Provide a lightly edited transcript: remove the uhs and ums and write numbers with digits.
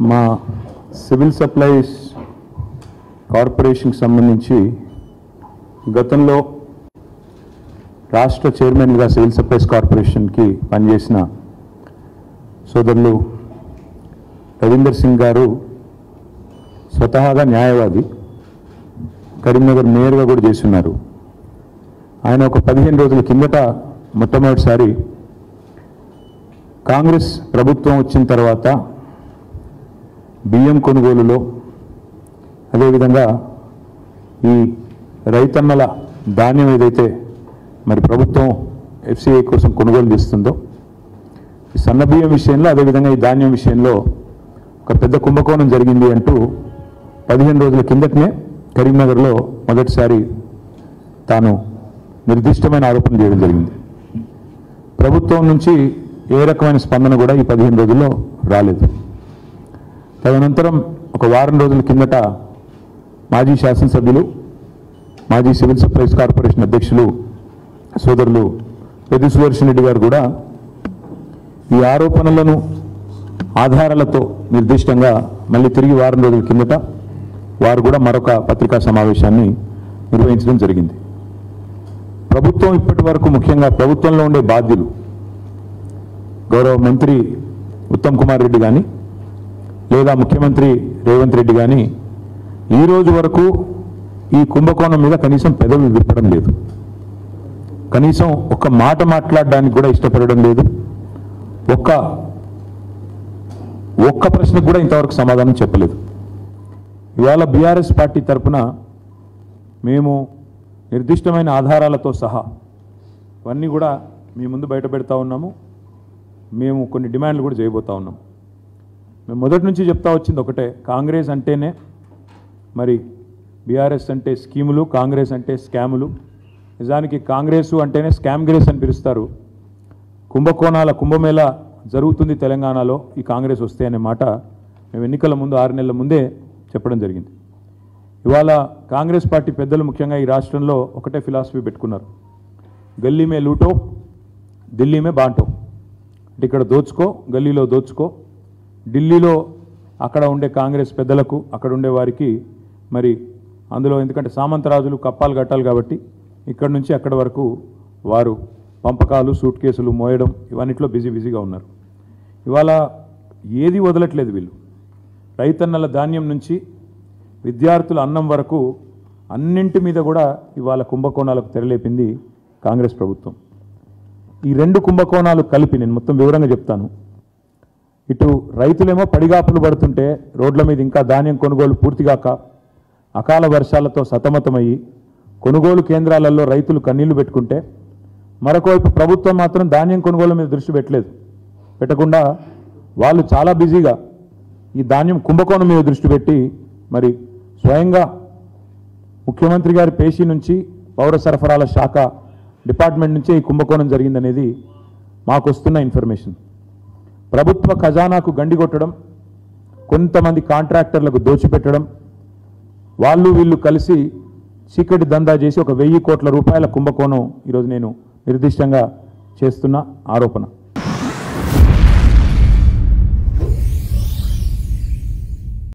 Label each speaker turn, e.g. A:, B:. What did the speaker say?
A: మా civil supplies కార్పొరేషన్కి సంబంధించి గతంలో రాష్ట్ర చైర్మన్గా సివిల్ సప్లైస్ కార్పొరేషన్కి పనిచేసిన సోదరులు రవీందర్ సింగ్ గారు స్వతహాగా న్యాయవాది, కరీంనగర్ మేయర్గా కూడా చేస్తున్నారు. ఆయన ఒక 15 రోజుల కిందట మొట్టమొదటిసారి కాంగ్రెస్ ప్రభుత్వం వచ్చిన తర్వాత బియ్యం కొనుగోలులో, అదేవిధంగా ఈ రైతన్నల ధాన్యం ఏదైతే మరి ప్రభుత్వం ఎఫ్సిఐ కోసం కొనుగోలు చేస్తుందో, ఈ సన్న బియ్యం విషయంలో, అదేవిధంగా ఈ ధాన్యం విషయంలో ఒక పెద్ద కుంభకోణం జరిగింది అంటూ 15 రోజుల కిందటనే కరీంనగర్లో మొదటిసారి తాను నిర్దిష్టమైన ఆరోపణలు చేయడం జరిగింది. ప్రభుత్వం నుంచి ఏ రకమైన స్పందన కూడా ఈ 15 రోజుల్లో రాలేదు. తదనంతరం ఒక వారం రోజుల కిందట మాజీ శాసనసభ్యులు, మాజీ సివిల్ సప్లైస్ కార్పొరేషన్ అధ్యక్షులు సోదరులు పెద్ది సుదర్శన్ రెడ్డి గారు కూడా ఈ ఆరోపణలను ఆధారాలతో నిర్దిష్టంగా మళ్ళీ తిరిగి వారం రోజుల కిందట వారు కూడా మరొక పత్రికా సమావేశాన్ని నిర్వహించడం జరిగింది. ప్రభుత్వం ఇప్పటి వరకు, ముఖ్యంగా ప్రభుత్వంలో ఉండే బాధ్యులు గౌరవ మంత్రి ఉత్తమ్ కుమార్ రెడ్డి కానీ లేదా ముఖ్యమంత్రి రేవంత్ రెడ్డి కానీ ఈ రోజు వరకు ఈ కుంభకోణం మీద కనీసం పెదవి విప్పడం లేదు. కనీసం ఒక్క మాట మాట్లాడడానికి కూడా ఇష్టపడడం లేదు. ఒక్క ప్రశ్నకు కూడా ఇంతవరకు సమాధానం చెప్పలేదు. ఇవాళ బీఆర్ఎస్ పార్టీ తరఫున మేము నిర్దిష్టమైన ఆధారాలతో సహా ఇవన్నీ కూడా మీ ముందు బయట పెడతా ఉన్నాము. మేము కొన్ని డిమాండ్లు కూడా చేయబోతా ఉన్నాము. మేము మొదటి నుంచి చెప్తా వచ్చింది ఒకటే, కాంగ్రెస్ అంటేనే మరి బీఆర్ఎస్ అంటే స్కీములు, కాంగ్రెస్ అంటే స్కాములు. నిజానికి కాంగ్రెస్ అంటేనే స్కామ్ గ్రేస్ అని పిలుస్తారు. కుంభకోణాల కుంభమేళ జరుగుతుంది తెలంగాణలో ఈ కాంగ్రెస్ వస్తే అనే మాట మేము ఎన్నికల ముందు 6 నెలల ముందే చెప్పడం జరిగింది. ఇవాళ కాంగ్రెస్ పార్టీ పెద్దలు ముఖ్యంగా ఈ రాష్ట్రంలో ఒకటే ఫిలాసఫీ పెట్టుకున్నారు, గల్లీ మే లూటో ఢిల్లీ మే బాంటో. అంటే ఇక్కడ దోచుకో, గల్లీలో దోచుకో, ఢిల్లీలో అక్కడ ఉండే కాంగ్రెస్ పెద్దలకు, అక్కడ ఉండే వారికి మరి అందులో ఎందుకంటే సామంతరాజులు కప్పాలు కట్టాలి కాబట్టి ఇక్కడ నుంచి అక్కడ వరకు వారు పంపకాలు, సూట్ కేసులు మోయడం ఇవన్నిట్లో బిజీగా ఉన్నారు. ఇవాళ ఏది వదలట్లేదు వీళ్ళు. రైతన్నల ధాన్యం నుంచి విద్యార్థుల అన్నం వరకు అన్నింటి మీద కూడా ఇవాళ కుంభకోణాలకు తెరలేపింది కాంగ్రెస్ ప్రభుత్వం. ఈ 2 కుంభకోణాలు కలిపి నేను మొత్తం వివరంగా చెప్తాను. ఇటు రైతులేమో పడిగాపులు పడుతుంటే రోడ్ల మీద ఇంకా ధాన్యం కొనుగోలు పూర్తిగాక అకాల వర్షాలతో సతమతమయ్యి కొనుగోలు కేంద్రాలలో రైతులు కన్నీళ్లు పెట్టుకుంటే, మరొకవైపు ప్రభుత్వం మాత్రం ధాన్యం కొనుగోలు మీద దృష్టి పెట్టకుండా వాళ్ళు చాలా బిజీగా ఈ ధాన్యం కుంభకోణం మీద దృష్టి పెట్టి మరి స్వయంగా ముఖ్యమంత్రి గారి పేషీ నుంచి పౌర సరఫరాల శాఖ డిపార్ట్మెంట్ నుంచే ఈ కుంభకోణం జరిగిందనేది మాకు వస్తున్న ఇన్ఫర్మేషన్. ప్రభుత్వ ఖజానాకు గండి కొట్టడం, కొంతమంది కాంట్రాక్టర్లకు దోచిపెట్టడం, వాళ్ళు వీళ్ళు కలిసి చీకటి దందా చేసి ఒక 1000 కోట్ల రూపాయల కుంభకోణం ఈరోజు నేను నిర్దిష్టంగా చేస్తున్న ఆరోపణ.